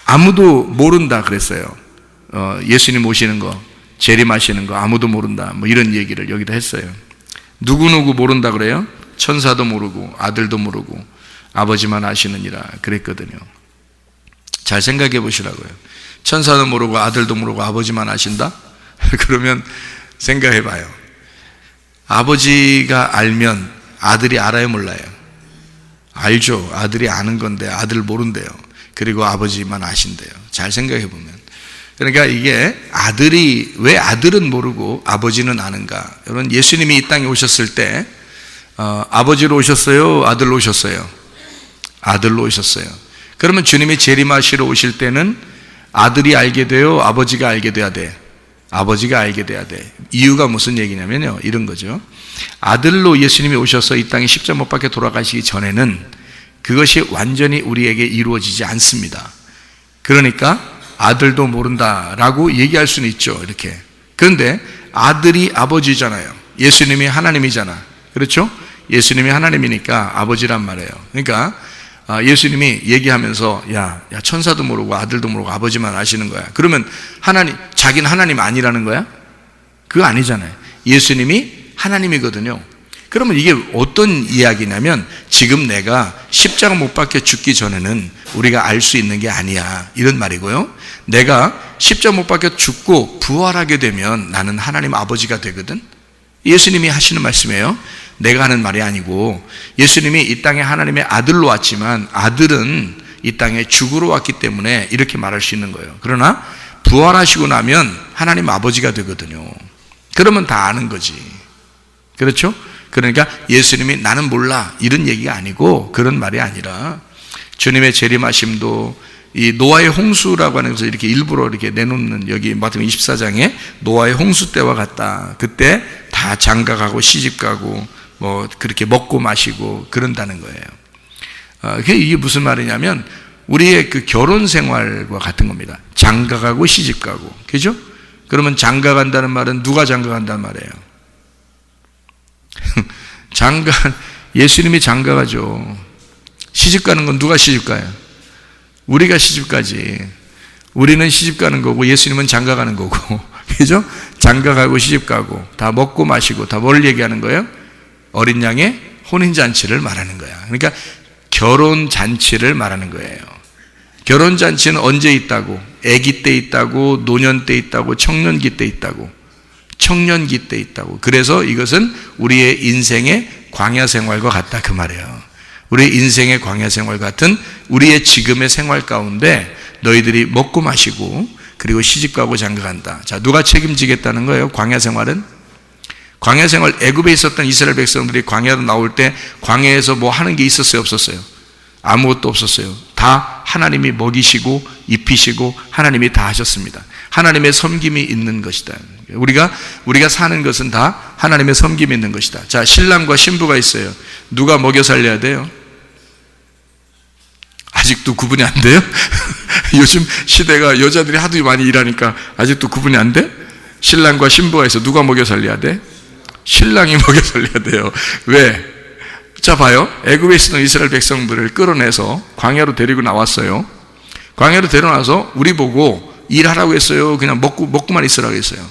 아무도 모른다 그랬어요. 예수님 오시는 거, 재림하시는 거 아무도 모른다, 뭐 이런 얘기를 여기다 했어요. 누구누구 모른다 그래요? 천사도 모르고 아들도 모르고 아버지만 아시느니라 그랬거든요. 잘 생각해 보시라고요. 천사도 모르고 아들도 모르고 아버지만 아신다? 그러면 생각해 봐요. 아버지가 알면 아들이 알아요, 몰라요? 알죠. 아들이 아는 건데 아들 모른대요. 그리고 아버지만 아신대요. 잘 생각해 보면. 그러니까 이게 왜 아들은 모르고 아버지는 아는가? 여러분, 예수님이 이 땅에 오셨을 때 아버지로 오셨어요? 아들로 오셨어요? 아들로 오셨어요. 그러면 주님이 재림하시러 오실 때는 아들이 알게 돼요? 아버지가 알게 돼야 돼? 아버지가 알게 돼야 돼. 이유가 무슨 얘기냐면요, 이런 거죠. 아들로 예수님이 오셔서 이 땅에 십자가 못 박혀 돌아가시기 전에는 그것이 완전히 우리에게 이루어지지 않습니다. 그러니까 아들도 모른다라고 얘기할 수는 있죠, 이렇게. 그런데 아들이 아버지잖아요. 예수님이 하나님이잖아. 그렇죠? 예수님이 하나님이니까 아버지란 말이에요. 그러니까 예수님이 얘기하면서 야 천사도 모르고 아들도 모르고 아버지만 아시는 거야. 그러면 자기는 하나님 아니라는 거야? 그거 아니잖아요. 예수님이 하나님이거든요. 그러면 이게 어떤 이야기냐면, 지금 내가 십자가 못 박혀 죽기 전에는 우리가 알 수 있는 게 아니야, 이런 말이고요. 내가 십자가 못 박혀 죽고 부활하게 되면 나는 하나님 아버지가 되거든. 예수님이 하시는 말씀이에요. 내가 하는 말이 아니고, 예수님이 이 땅에 하나님의 아들로 왔지만 아들은 이 땅에 죽으러 왔기 때문에 이렇게 말할 수 있는 거예요. 그러나 부활하시고 나면 하나님 아버지가 되거든요. 그러면 다 아는 거지. 그렇죠? 그러니까 예수님이 나는 몰라 이런 얘기가 아니고, 그런 말이 아니라 주님의 재림하심도 이 노아의 홍수라고 하는 것을 이렇게 일부러 이렇게 내놓는, 여기 마태복음 24장에 노아의 홍수 때와 같다. 그때 다 장가가고 시집가고 뭐 그렇게 먹고 마시고 그런다는 거예요. 이게 무슨 말이냐면 우리의 그 결혼 생활과 같은 겁니다. 장가가고 시집가고, 그죠? 그러면 장가간다는 말은 누가 장가간다는 말이에요? 예수님이 장가가죠. 시집가는 건 누가 시집가요? 우리가 시집가지. 우리는 시집가는 거고 예수님은 장가가는 거고, 그죠? 장가가고 시집가고 다 먹고 마시고 다 뭘 얘기하는 거예요? 어린 양의 혼인잔치를 말하는 거야. 그러니까 결혼잔치를 말하는 거예요. 결혼잔치는 언제 있다고? 아기 때 있다고, 노년 때 있다고, 청년기 때 있다고. 청년기 때 있다고. 그래서 이것은 우리의 인생의 광야 생활과 같다, 그 말이에요. 우리의 인생의 광야 생활 같은 우리의 지금의 생활 가운데 너희들이 먹고 마시고 그리고 시집가고 장가간다. 자, 누가 책임지겠다는 거예요? 광야 생활은? 광야 생활, 애굽에 있었던 이스라엘 백성들이 광야로 나올 때 광야에서 뭐 하는 게 있었어요, 없었어요? 아무것도 없었어요. 다 하나님이 먹이시고 입히시고 하나님이 다 하셨습니다. 하나님의 섬김이 있는 것이다. 우리가 사는 것은 다 하나님의 섬김이 있는 것이다. 자, 신랑과 신부가 있어요. 누가 먹여 살려야 돼요? 아직도 구분이 안 돼요? 요즘 시대가 여자들이 하도 많이 일하니까 아직도 구분이 안 돼? 신랑과 신부가 있어. 누가 먹여 살려야 돼? 신랑이 먹여 살려야 돼요. 왜? 자, 봐요. 애굽에 있었던 이스라엘 백성들을 끌어내서 광야로 데리고 나왔어요. 광야로 데려나와서 우리 보고 일하라고 했어요? 그냥 먹고만 있으라고 했어요?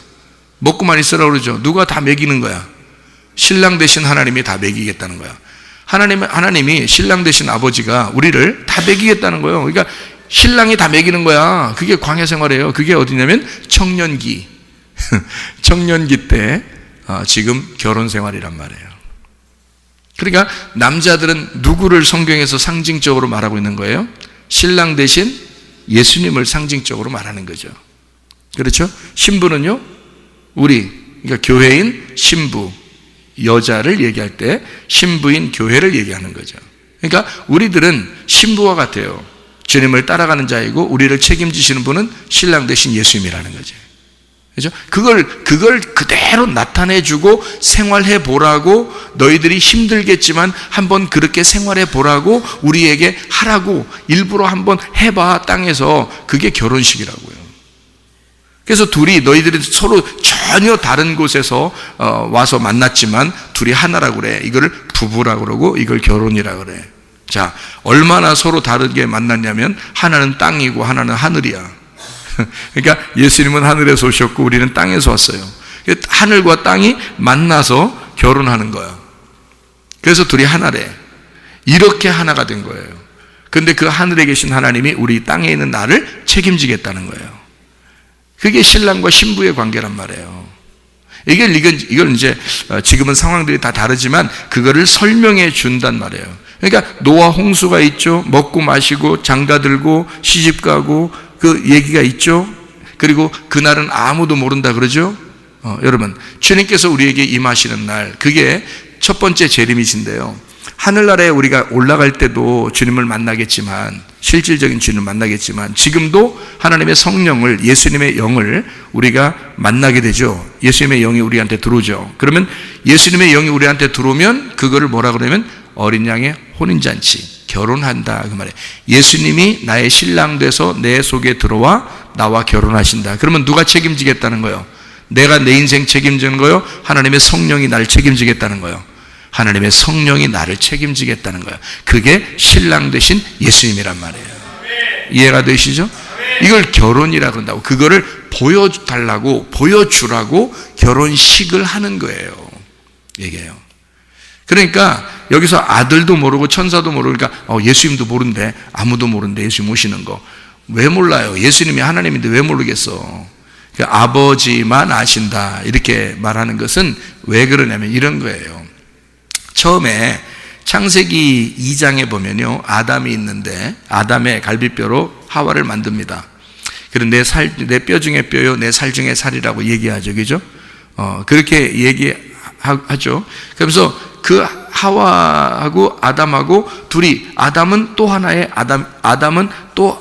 먹고만 있으라고 그러죠. 누가 다 먹이는 거야? 신랑 되신 하나님이 다 먹이겠다는 거야. 하나님이 신랑 되신 아버지가 우리를 다 먹이겠다는 거예요. 그러니까 신랑이 다 먹이는 거야. 그게 광야 생활이에요. 그게 어디냐면 청년기. 청년기 때 지금 결혼 생활이란 말이에요. 그러니까 남자들은 누구를 성경에서 상징적으로 말하고 있는 거예요? 신랑 대신 예수님을 상징적으로 말하는 거죠. 그렇죠? 신부는요, 그러니까 교회인 신부, 여자를 얘기할 때 신부인 교회를 얘기하는 거죠. 그러니까 우리들은 신부와 같아요. 주님을 따라가는 자이고 우리를 책임지시는 분은 신랑 대신 예수님이라는 거죠. 그죠? 그걸 그대로 나타내주고 생활해 보라고, 너희들이 힘들겠지만 한번 그렇게 생활해 보라고 우리에게 하라고, 일부러 한번 해봐, 땅에서. 그게 결혼식이라고요. 그래서 너희들이 서로 전혀 다른 곳에서 와서 만났지만 둘이 하나라고 그래. 이걸 부부라고 그러고 이걸 결혼이라고 그래. 자, 얼마나 서로 다르게 만났냐면 하나는 땅이고 하나는 하늘이야. 그러니까 예수님은 하늘에서 오셨고 우리는 땅에서 왔어요. 하늘과 땅이 만나서 결혼하는 거야. 그래서 둘이 하나래. 이렇게 하나가 된 거예요. 근데 그 하늘에 계신 하나님이 우리 땅에 있는 나를 책임지겠다는 거예요. 그게 신랑과 신부의 관계란 말이에요. 이걸 이제 지금은 상황들이 다 다르지만 그거를 설명해 준단 말이에요. 그러니까 노아 홍수가 있죠. 먹고 마시고 장가 들고 시집 가고 그 얘기가 있죠. 그리고 그날은 아무도 모른다 그러죠. 여러분, 주님께서 우리에게 임하시는 날, 그게 첫 번째 재림이신데요. 하늘나라에 우리가 올라갈 때도 주님을 만나겠지만, 실질적인 주님을 만나겠지만, 지금도 하나님의 성령을, 예수님의 영을 우리가 만나게 되죠. 예수님의 영이 우리한테 들어오죠. 그러면 예수님의 영이 우리한테 들어오면 그거를 뭐라 그러면 어린 양의 혼인잔치, 결혼한다 그 말이에요. 예수님이 나의 신랑 돼서 내 속에 들어와 나와 결혼하신다. 그러면 누가 책임지겠다는 거예요? 내가 내 인생 책임지는 거요? 하나님의 성령이 나를 책임지겠다는 거예요. 하나님의 성령이 나를 책임지겠다는 거예요. 그게 신랑 되신 예수님이란 말이에요. 이해가 되시죠? 이걸 결혼이라 그런다고. 그거를 보여달라고, 보여주라고 결혼식을 하는 거예요. 얘기해요. 그러니까 여기서 아들도 모르고 천사도 모르고, 그러니까 예수님도 모른대, 아무도 모른대, 예수님 오시는 거. 왜 몰라요? 예수님이 하나님인데 왜 모르겠어? 그러니까 아버지만 아신다 이렇게 말하는 것은 왜 그러냐면 이런 거예요. 처음에 창세기 2장에 보면요, 아담이 있는데 아담의 갈비뼈로 하와를 만듭니다. 그런데 내 뼈 중에 뼈요, 내 살 중에 살이라고 얘기하죠, 그죠? 그렇게 얘기하죠. 그래서 그 하와하고 아담하고 둘이, 아담은 또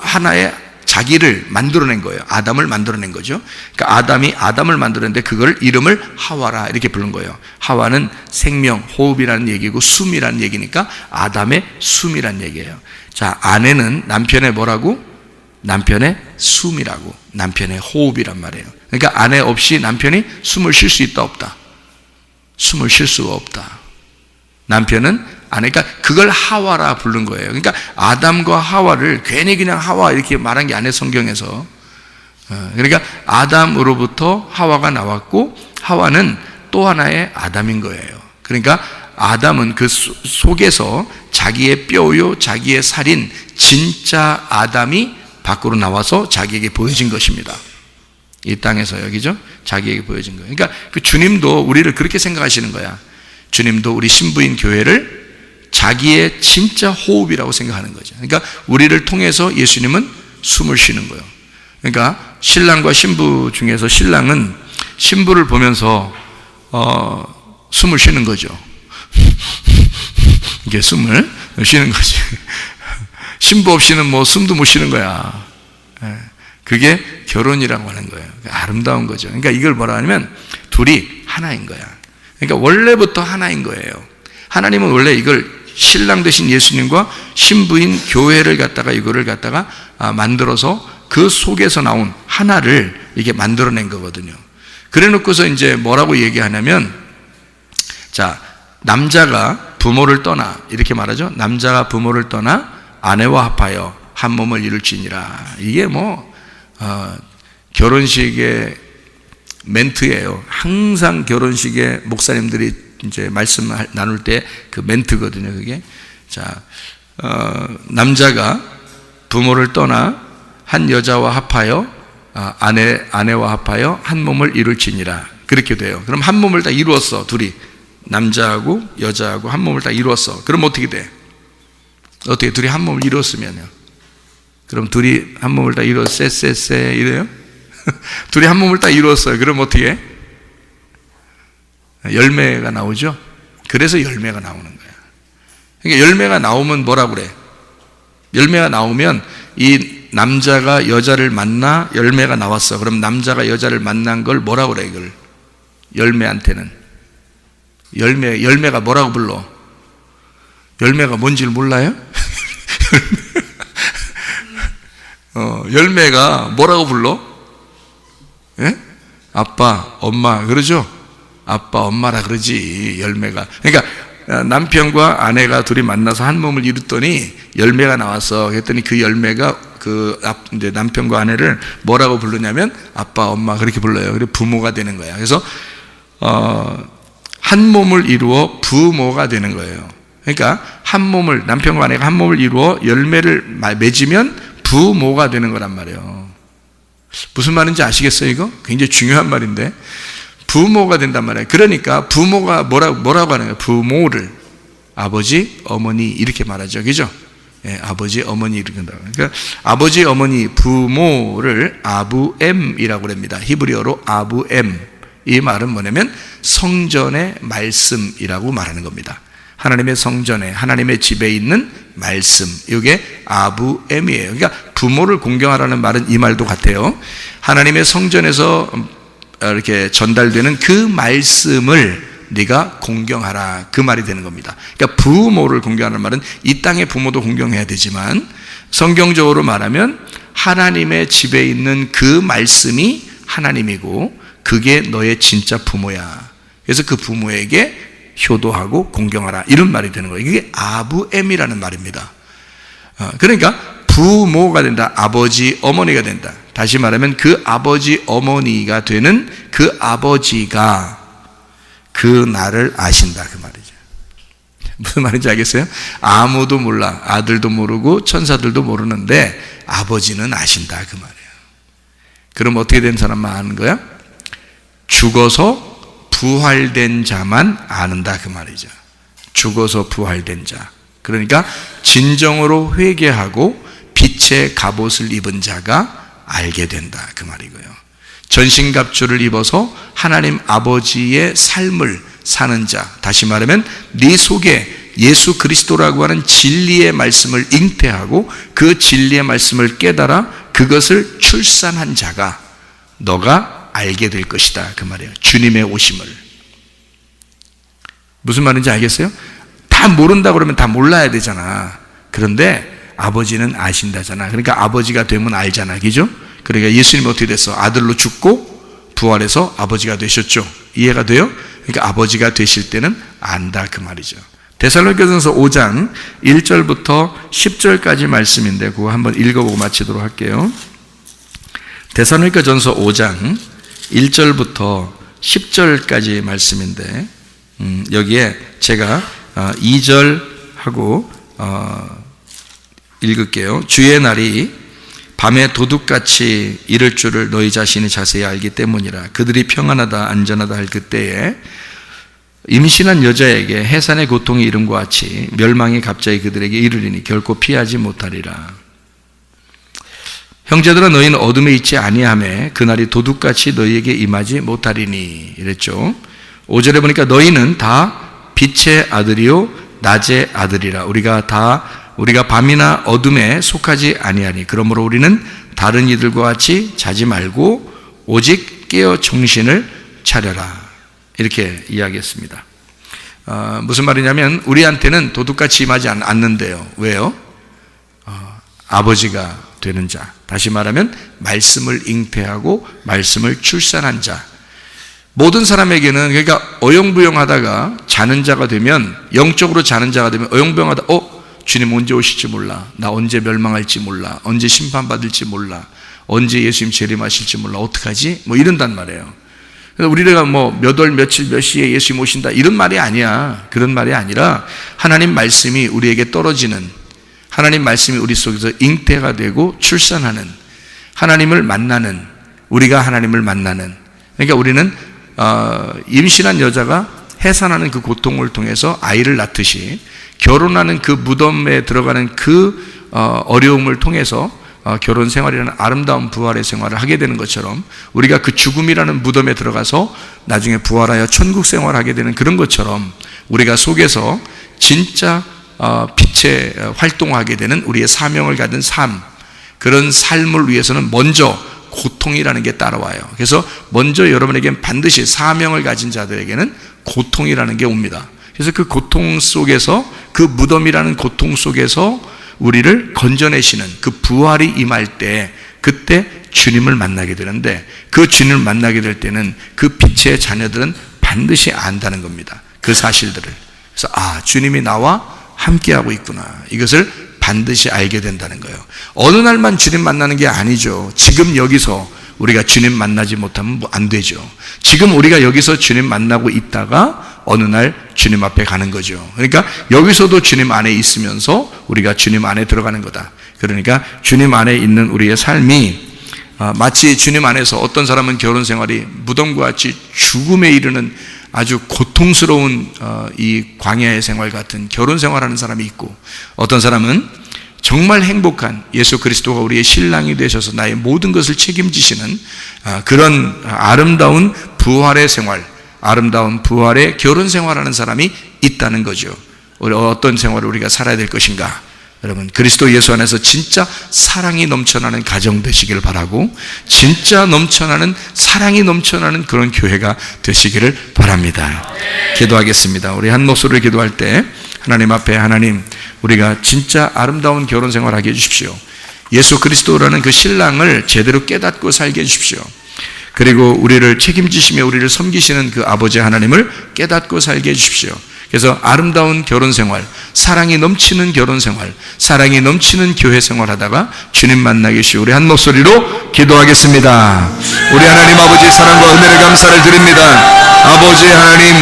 하나의 자기를 만들어낸 거예요. 아담을 만들어낸 거죠. 그러니까 아담이 아담을 만들었는데 그걸 이름을 하와라 이렇게 부른 거예요. 하와는 생명, 호흡이라는 얘기고 숨이라는 얘기니까 아담의 숨이라는 얘기예요. 자, 아내는 남편의 뭐라고? 남편의 숨이라고, 남편의 호흡이란 말이에요. 그러니까 아내 없이 남편이 숨을 쉴 수 있다 없다? 숨을 쉴 수가 없다. 남편은 아내, 그러니까 그걸 하와라 부른 거예요. 그러니까 아담과 하와를 괜히 그냥 하와 이렇게 말한 게 아니에요, 성경에서. 그러니까 아담으로부터 하와가 나왔고 하와는 또 하나의 아담인 거예요. 그러니까 아담은 그 속에서 자기의 뼈요, 자기의 살인 진짜 아담이 밖으로 나와서 자기에게 보여진 것입니다. 이 땅에서 여기죠? 자기에게 보여진 거예요. 그러니까 그 주님도 우리를 그렇게 생각하시는 거야. 주님도 우리 신부인 교회를 자기의 진짜 호흡이라고 생각하는 거죠. 그러니까 우리를 통해서 예수님은 숨을 쉬는 거예요. 그러니까 신랑과 신부 중에서 신랑은 신부를 보면서 숨을 쉬는 거죠. 이게 숨을 쉬는 거지. 신부 없이는 뭐 숨도 못 쉬는 거야. 그게 결혼이라고 하는 거예요. 아름다운 거죠. 그러니까 이걸 뭐라 하냐면 둘이 하나인 거야. 그러니까 원래부터 하나인 거예요. 하나님은 원래 이걸 신랑 되신 예수님과 신부인 교회를 갖다가 이거를 갖다가 만들어서 그 속에서 나온 하나를 이게 만들어낸 거거든요. 그래 놓고서 이제 뭐라고 얘기하냐면, 자, 남자가 부모를 떠나 이렇게 말하죠. 남자가 부모를 떠나 아내와 합하여 한 몸을 이룰지니라. 이게 결혼식의 멘트예요. 항상 결혼식에 목사님들이 이제 말씀 나눌 때 그 멘트거든요, 그게. 자, 남자가 부모를 떠나 한 여자와 합하여, 아내와 합하여 한 몸을 이룰지니라. 그렇게 돼요. 그럼 한 몸을 다 이루었어, 둘이. 남자하고 여자하고 한 몸을 다 이루었어. 그럼 어떻게 돼? 어떻게 둘이 한 몸을 이루었으면요? 그럼 둘이 한 몸을 다 쎄 이래요? 둘이 한 몸을 다 이루었어요. 그럼 어떻게 해? 열매가 나오죠? 그래서 열매가 나오는 거야. 그러니까 열매가 나오면 뭐라 그래? 열매가 나오면 이 남자가 여자를 만나 열매가 나왔어. 그럼 남자가 여자를 만난 걸 뭐라 그래, 이걸? 열매한테는. 열매가 뭐라고 불러? 열매가 뭔지를 몰라요? 열매가 뭐라고 불러? 예? 아빠, 엄마, 그러죠? 아빠, 엄마라 그러지, 열매가. 그러니까 남편과 아내가 둘이 만나서 한 몸을 이뤘더니 열매가 나왔어. 그랬더니 그 열매가 이제 남편과 아내를 뭐라고 부르냐면 아빠, 엄마 그렇게 불러요. 그리고 부모가 되는 거야. 그래서 한 몸을 이루어 부모가 되는 거예요. 그러니까 남편과 아내가 한 몸을 이루어 열매를 맺으면 부모가 되는 거란 말이에요. 무슨 말인지 아시겠어요, 이거? 굉장히 중요한 말인데. 부모가 된단 말이에요. 그러니까 부모가 뭐라고 하는 거예요? 부모를 아버지, 어머니 이렇게 말하죠. 그죠? 예, 아버지, 어머니 이렇게 한다고. 그러니까 아버지, 어머니, 부모를 아부엠이라고 합니다. 히브리어로 아부엠. 이 말은 뭐냐면 성전의 말씀이라고 말하는 겁니다. 하나님의 성전에, 하나님의 집에 있는 말씀, 이게 아부엠이에요. 그러니까 부모를 공경하라는 말은 이 말도 같아요. 하나님의 성전에서 이렇게 전달되는 그 말씀을 네가 공경하라, 그 말이 되는 겁니다. 그러니까 부모를 공경하는 말은 이 땅의 부모도 공경해야 되지만 성경적으로 말하면 하나님의 집에 있는 그 말씀이 하나님이고 그게 너의 진짜 부모야. 그래서 그 부모에게 효도하고 공경하라, 이런 말이 되는 거예요. 이게 아부엠이라는 말입니다. 그러니까 부모가 된다, 아버지, 어머니가 된다. 다시 말하면 그 아버지, 어머니가 되는 그 아버지가 그 나를 아신다, 그 말이죠. 무슨 말인지 알겠어요? 아무도 몰라, 아들도 모르고 천사들도 모르는데 아버지는 아신다, 그 말이에요. 그럼 어떻게 된 사람만 아는 거야? 죽어서 부활된 자만 아는다, 그 말이죠. 죽어서 부활된 자, 그러니까 진정으로 회개하고 빛의 갑옷을 입은 자가 알게 된다, 그 말이고요. 전신갑주를 입어서 하나님 아버지의 삶을 사는 자, 다시 말하면 네 속에 예수 그리스도라고 하는 진리의 말씀을 잉태하고 그 진리의 말씀을 깨달아 그것을 출산한 자가 너가 알게 될 것이다, 그 말이에요. 주님의 오심을. 무슨 말인지 알겠어요? 다 모른다 그러면 다 몰라야 되잖아. 그런데 아버지는 아신다잖아. 그러니까 아버지가 되면 알잖아, 그죠? 그러니까 예수님이 어떻게 됐어? 아들로 죽고 부활해서 아버지가 되셨죠. 이해가 돼요? 그러니까 아버지가 되실 때는 안다, 그 말이죠. 데살로니가전서 5장 1절부터 10절까지 말씀인데 그거 한번 읽어보고 마치도록 할게요. 데살로니가전서 5장 1절부터 10절까지 말씀인데 여기에 제가 2절하고 읽을게요. 주의 날이 밤에 도둑같이 이를 줄을 너희 자신이 자세히 알기 때문이라. 그들이 평안하다 안전하다 할 그때에 임신한 여자에게 해산의 고통이 이름과 같이 멸망이 갑자기 그들에게 이르리니 결코 피하지 못하리라. 형제들아, 너희는 어둠에 있지 아니하매 그날이 도둑같이 너희에게 임하지 못하리니, 이랬죠. 5절에 보니까 너희는 다 빛의 아들이요 낮의 아들이라. 우리가 밤이나 어둠에 속하지 아니하니 그러므로 우리는 다른 이들과 같이 자지 말고 오직 깨어 정신을 차려라, 이렇게 이야기했습니다. 무슨 말이냐면 우리한테는 도둑같이 임하지 않는데요. 왜요? 아버지가 되는 자, 다시 말하면 말씀을 잉태하고 말씀을 출산한 자, 모든 사람에게는, 그러니까 어영부영하다가 자는 자가 되면, 영적으로 자는 자가 되면 어영부영하다, 주님 언제 오실지 몰라, 나 언제 멸망할지 몰라, 언제 심판받을지 몰라, 언제 예수님 재림하실지 몰라, 어떡하지? 뭐 이런단 말이에요. 그래서 우리가 뭐 몇 월 며칠 몇 시에 예수님 오신다 이런 말이 아니야. 그런 말이 아니라 하나님 말씀이 우리에게 떨어지는, 하나님 말씀이 우리 속에서 잉태가 되고 출산하는, 하나님을 만나는, 우리가 하나님을 만나는, 그러니까 우리는 임신한 여자가 해산하는 그 고통을 통해서 아이를 낳듯이 결혼하는 그 무덤에 들어가는 그 어려움을 통해서 결혼 생활이라는 아름다운 부활의 생활을 하게 되는 것처럼 우리가 그 죽음이라는 무덤에 들어가서 나중에 부활하여 천국 생활을 하게 되는 그런 것처럼 우리가 속에서 진짜 빛의 활동하게 되는 우리의 사명을 가진 삶, 그런 삶을 위해서는 먼저 고통이라는 게 따라와요. 그래서 먼저 여러분에게는 반드시 사명을 가진 자들에게는 고통이라는 게 옵니다. 그래서 그 고통 속에서, 그 무덤이라는 고통 속에서 우리를 건져내시는 그 부활이 임할 때, 그때 주님을 만나게 되는데, 그 주님을 만나게 될 때는 그 빛의 자녀들은 반드시 안다는 겁니다. 그 사실들을. 그래서 주님이 나와 함께하고 있구나, 이것을 반드시 알게 된다는 거예요. 어느 날만 주님 만나는 게 아니죠. 지금 여기서 우리가 주님 만나지 못하면 안 되죠. 지금 우리가 여기서 주님 만나고 있다가 어느 날 주님 앞에 가는 거죠. 그러니까 여기서도 주님 안에 있으면서 우리가 주님 안에 들어가는 거다. 그러니까 주님 안에 있는 우리의 삶이 마치 주님 안에서 어떤 사람은 결혼 생활이 무덤과 같이 죽음에 이르는 아주 고통스러운 이 광야의 생활 같은 결혼 생활하는 사람이 있고, 어떤 사람은 정말 행복한 예수 그리스도가 우리의 신랑이 되셔서 나의 모든 것을 책임지시는 그런 아름다운 부활의 생활, 아름다운 부활의 결혼 생활하는 사람이 있다는 거죠. 우리 어떤 생활을 우리가 살아야 될 것인가? 여러분, 그리스도 예수 안에서 진짜 사랑이 넘쳐나는 가정 되시길 바라고, 진짜 넘쳐나는 사랑이 넘쳐나는 그런 교회가 되시기를 바랍니다. 기도하겠습니다. 우리 한 목소리를 기도할 때 하나님 앞에, 하나님, 우리가 진짜 아름다운 결혼 생활하게 해주십시오. 예수 그리스도라는 그 신랑을 제대로 깨닫고 살게 해주십시오. 그리고 우리를 책임지시며 우리를 섬기시는 그 아버지 하나님을 깨닫고 살게 해주십시오. 그래서 아름다운 결혼 생활, 사랑이 넘치는 결혼 생활, 사랑이 넘치는 교회 생활 하다가 주님 만나게 해주시오. 우리 한 목소리로 기도하겠습니다. 우리 하나님 아버지 사랑과 은혜를 감사를 드립니다. 아버지 하나님,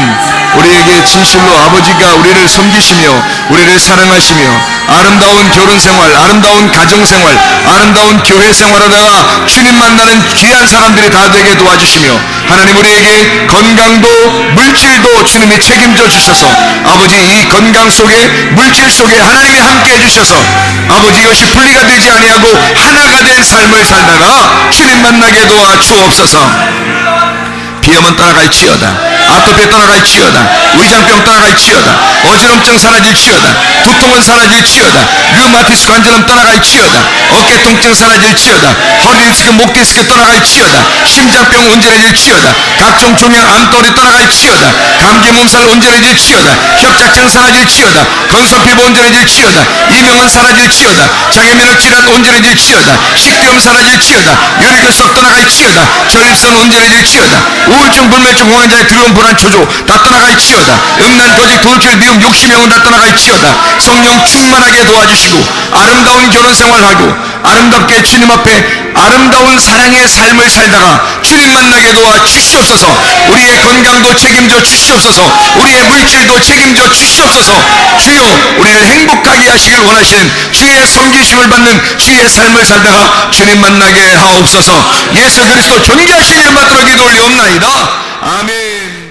우리에게 진실로 아버지가 우리를 섬기시며 우리를 사랑하시며 아름다운 결혼 생활, 아름다운 가정 생활, 아름다운 교회 생활하다가 주님 만나는 귀한 사람들이 다 되게 도와주시며, 하나님 우리에게 건강도 물질도 주님이 책임져 주셔서 아버지 이 건강 속에 물질 속에 하나님이 함께 해주셔서 아버지 이것이 분리가 되지 아니하고 하나가 된 삶을 살다가 주님 만나게 도와 주옵소서. 비염은 떠나갈지어다, 아토피 떠나갈지어다, 위장병 떠나갈지어다, 어지럼증 사라질지어다, 두통은 사라질지어다, 류마티스 관절염 떠나갈지어다, 어깨 통증 사라질지어다, 허리 디스크, 목 디스크 떠나갈지어다, 심장병 온전해질지어다, 각종 종양 암돌이 떠나갈지어다, 감기 몸살 온전해질지어다, 협착증 사라질지어다, 건선 피부 온전해질지어다, 이명은 사라질지어다, 장애면역 질환 온전해질지어다, 식도염 사라질지어다, 유리결석 떠나갈지어다, 전립선 온전해질지어다, 우울증, 불면증, 공황장애, 두려움, 불안, 초조 다 떠나갈지어다, 음란, 거짓, 돌킬, 미움, 욕심, 영혼 다 떠나갈지어다. 성령 충만하게 도와주시고 아름다운 결혼 생활하고 아름답게 주님 앞에 아름다운 사랑의 삶을 살다가 주님 만나게 도와 주시옵소서. 우리의 건강도 책임져 주시옵소서. 우리의 물질도 책임져 주시옵소서. 주여, 우리를 행복하게 하시길 원하시는 주의 섬기심을 받는 주의 삶을 살다가 주님 만나게 하옵소서. 예수 그리스도 존귀하신 이름 받들어 기도 올리옵나이다. 아멘.